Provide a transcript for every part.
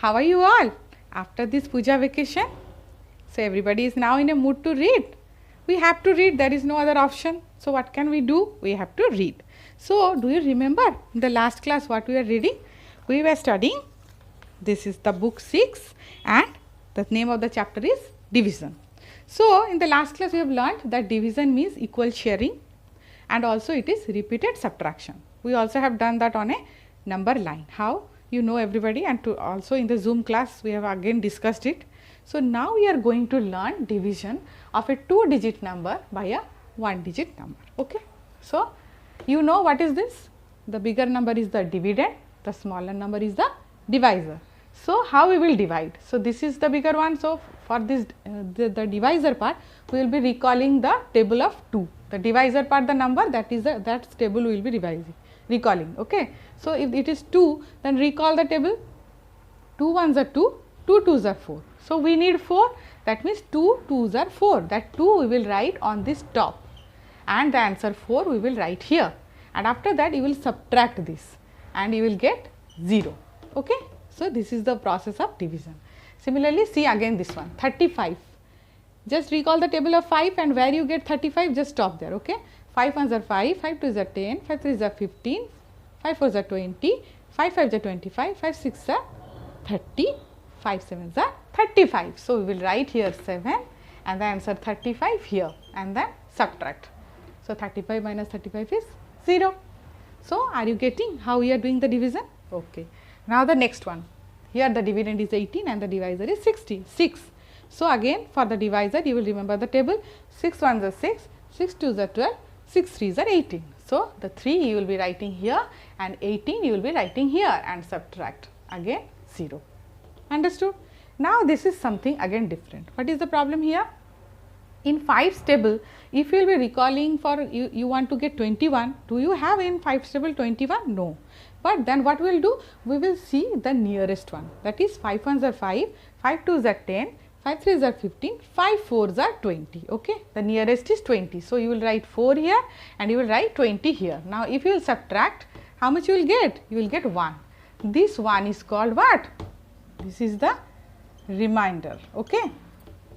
how are you all after this puja vacation? So everybody is now in a mood to read. We have to read, there is no other option. So what can we do? We have to read. So do you remember in the last class what we were reading? We were studying, this is the book 6 and the name of the chapter is division. So in the last class we have learned that division means equal sharing and also it is repeated subtraction. We also have done that on a number line. How? You know everybody, and to also in the Zoom class we have again discussed it. So now we are going to learn division of a 2-digit number by a 1-digit number. Okay. So you know what is this? The bigger number is the dividend, the smaller number is the divisor. So how we will divide? So this is the bigger one. So for this the divisor part we will be recalling the table of 2. The divisor part, the number, that is that table we will be recalling. Okay. So if it is 2, then recall the table. 2 ones are 2, 2 twos are 4. So we need 4, that means 2 twos are 4. That 2 we will write on this top and the answer 4 we will write here, and after that you will subtract this and you will get 0. Okay. So this is the process of division. Similarly, see again this one 35. Just recall the table of 5 and where you get 35 just stop there. Okay. 5 ones are 5, 5 twos are 10, 5 threes are 15, 5 fours are 20, 5 fives are 25, 5 sixes are 30, 5 sevens are 35. So we will write here 7 and the answer 35 here and then subtract. So 35 minus 35 is 0. So are you getting how we are doing the division? Okay. Now the next one. Here the dividend is 18 and the divisor is 6. So again for the divisor you will remember the table. 6 ones are 6, 6 twos are 12, 6 threes are 18. So the 3 you will be writing here and 18 you will be writing here and subtract again 0. Understood? Now this is something again different. What is the problem here? In 5's table, if you will be recalling for you want to get 21, do you have in 5's table 21? No. But then what we will do? We will see the nearest one, that is 5 ones are 5, 5 twos are 10, 5 threes are 15, 5 fours are 20. Okay. The nearest is 20. So you will write 4 here and you will write 20 here. Now if you will subtract, how much you will get? You will get 1. This 1 is called what? This is the remainder. Okay.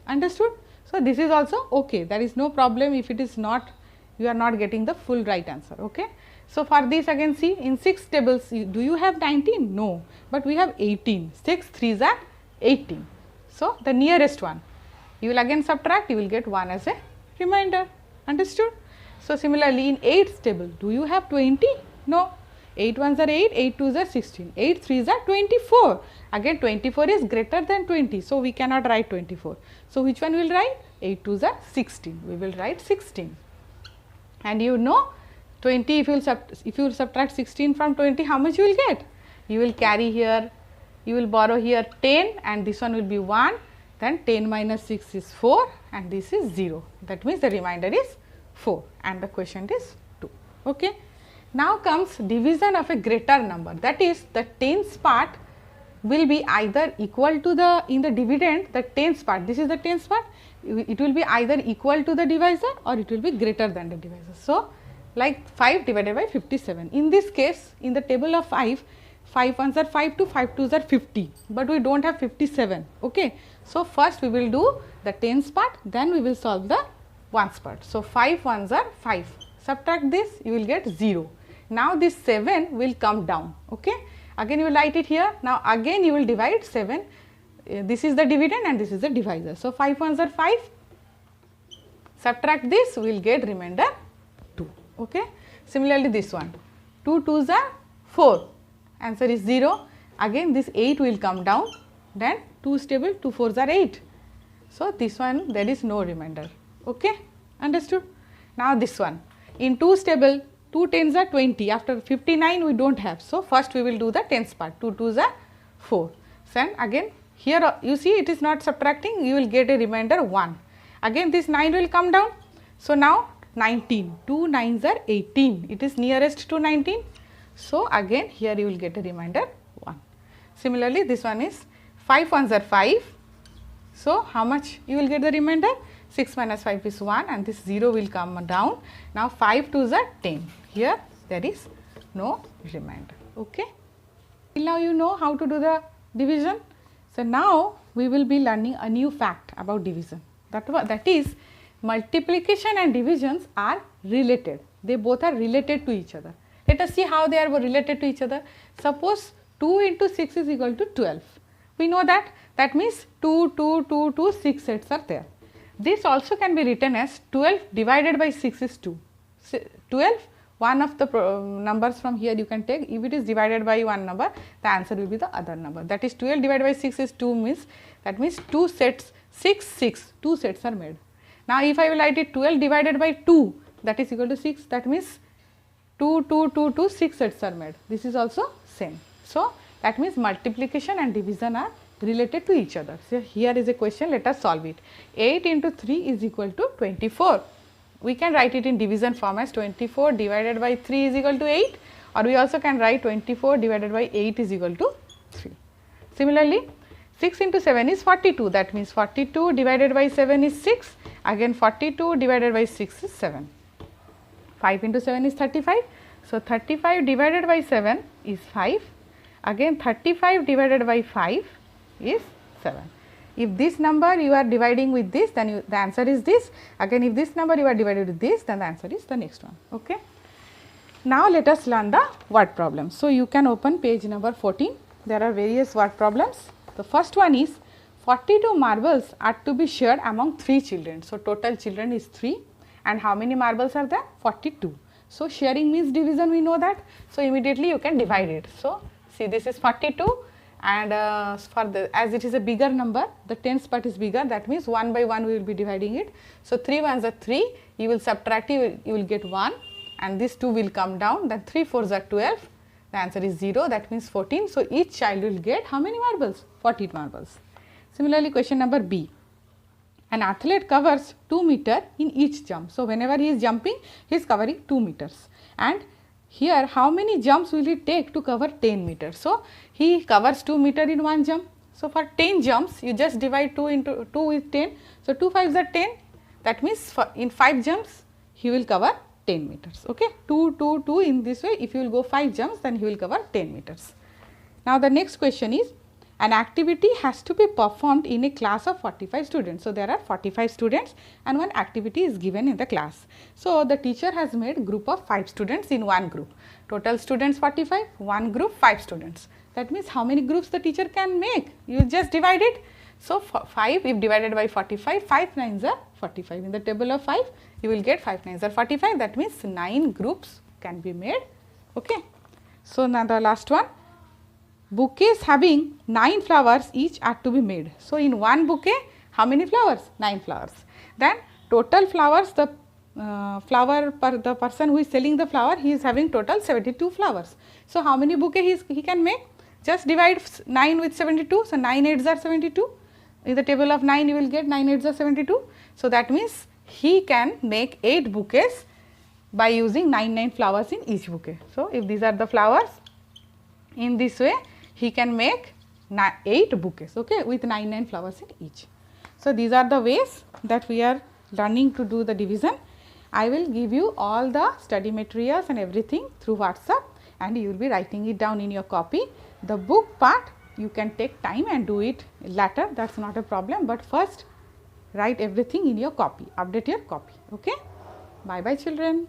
Understood? So this is also okay. There is no problem if it is not, you are not getting the full right answer. Okay. So for this again see in 6 tables, do you have 19? No, but we have 18. 6 threes are 18. So the nearest one, you will again subtract, you will get 1 as a remainder. Understood? So similarly in 8's table, do you have 20? No. 8 ones are 8, 8 twos are 16, 8 threes are 24. Again 24 is greater than 20. So we cannot write 24. So which one we will write? 8 twos are 16. We will write 16. And you know 20, if you will subtract 16 from 20, how much you will get? You will carry here, you will borrow here 10 and this one will be 1. Then 10 minus 6 is 4 and this is 0. That means the remainder is 4 and the quotient is 2. Okay. Now comes division of a greater number, that is the tens part will be either equal to the, in the dividend, the tens part, this is the tens part, it will be either equal to the divisor or it will be greater than the divisor. So like 5 divided by 57. In this case, in the table of 5, 5 ones are 5 to 5 twos are 50, but we do not have 57. Okay. So first we will do the tens part, then we will solve the ones part. So 5 ones are 5. Subtract this, you will get 0. Now this 7 will come down. Okay. Again you will write it here. Now again you will divide 7. This is the dividend and this is the divisor. So 5 ones are 5. Subtract this, we will get remainder 2. Okay. Similarly this one, 2 twos are 4. Answer is 0. Again this 8 will come down. Then 2's table, 2 fours are 8. So this one there is no remainder. Okay. Understood? Now this one, in 2's table, 2 tens are 20, after 59 we do not have. So first we will do the tens part, 2 twos are 4. Then again here you see it is not subtracting, you will get a remainder 1. Again this 9 will come down. So now 19, 2 nines are 18, it is nearest to 19. So again here you will get a remainder 1. Similarly this one is 5 ones are 5. So how much you will get the remainder? 6 minus 5 is 1 and this 0 will come down. Now 5 twos are 10. Here there is no remainder. Okay. Till now you know how to do the division. So now we will be learning a new fact about division. That is, multiplication and divisions are related. They both are related to each other. Let us see how they are related to each other. Suppose 2 into 6 is equal to 12. We know that. That means 2, 2, 2, 2, 6 sets are there. This also can be written as 12 divided by 6 is 2. 12, one of the numbers from here you can take. If it is divided by one number, the answer will be the other number. That is 12 divided by 6 is 2 means, that means 2 sets, 6, 6, 2 sets are made. Now if I will write it 12 divided by 2, that is equal to 6, that means 2, 2, 2, 2, 6 sets are made. This is also same. So that means multiplication and division are related to each other. So here is a question, let us solve it. 8 into 3 is equal to 24. We can write it in division form as 24 divided by 3 is equal to 8, or we also can write 24 divided by 8 is equal to 3. Similarly, 6 into 7 is 42, that means 42 divided by 7 is 6, again 42 divided by 6 is 7. 5 into 7 is 35, so 35 divided by 7 is 5, again 35 divided by 5 is 7. If this number you are dividing with this, then the answer is this. Again, if this number you are divided with this, then the answer is the next one. Okay. Now let us learn the word problems. So you can open page number 14. There are various word problems. The first one is 42 marbles are to be shared among 3 children. So total children is 3, and how many marbles are there? 42. So sharing means division, we know that. So immediately you can divide it. So see, this is 42. And as it is a bigger number, the tens part is bigger, that means 1 by 1 we will be dividing it. So 3 ones are 3, you will subtract, you will get 1, and this 2 will come down, then 3 fours are 12, the answer is 0, that means 14. So each child will get how many marbles? 14 marbles. Similarly, question number B. An athlete covers 2 meters in each jump. So whenever he is jumping, he is covering 2 meters. And here, how many jumps will he take to cover 10 meters? So he covers 2 meters in one jump. So for 10 jumps, you just divide 2 into 2 with 10. So 2 5s are 10. That means in 5 jumps, he will cover 10 meters. Okay, 2, 2, 2 in this way. If you will go 5 jumps, then he will cover 10 meters. Now the next question is, an activity has to be performed in a class of 45 students. So there are 45 students and one activity is given in the class. So the teacher has made group of 5 students in one group. Total students 45, one group 5 students. That means how many groups the teacher can make? You just divide it. So 5 if divided by 45, 5 9s are 45. In the table of 5, you will get 5 9s are 45. That means 9 groups can be made. Okay. So now the last one. Bouquets having 9 flowers each are to be made. So in one bouquet, how many flowers? 9 flowers. Then total flowers, the the person who is selling the flower, he is having total 72 flowers. So how many bouquets he can make? Just divide 9 with 72. So 9 8s are 72. In the table of 9, you will get 9 8s are 72. So that means he can make 8 bouquets by using 9 flowers in each bouquet. So if these are the flowers, in this way he can make 8 bouquets, okay, with 9 flowers in each. So these are the ways that we are learning to do the division. I will give you all the study materials and everything through WhatsApp, and you will be writing it down in your copy. The book part you can take time and do it later, that is not a problem, but first write everything in your copy, update your copy. Okay. Bye bye children.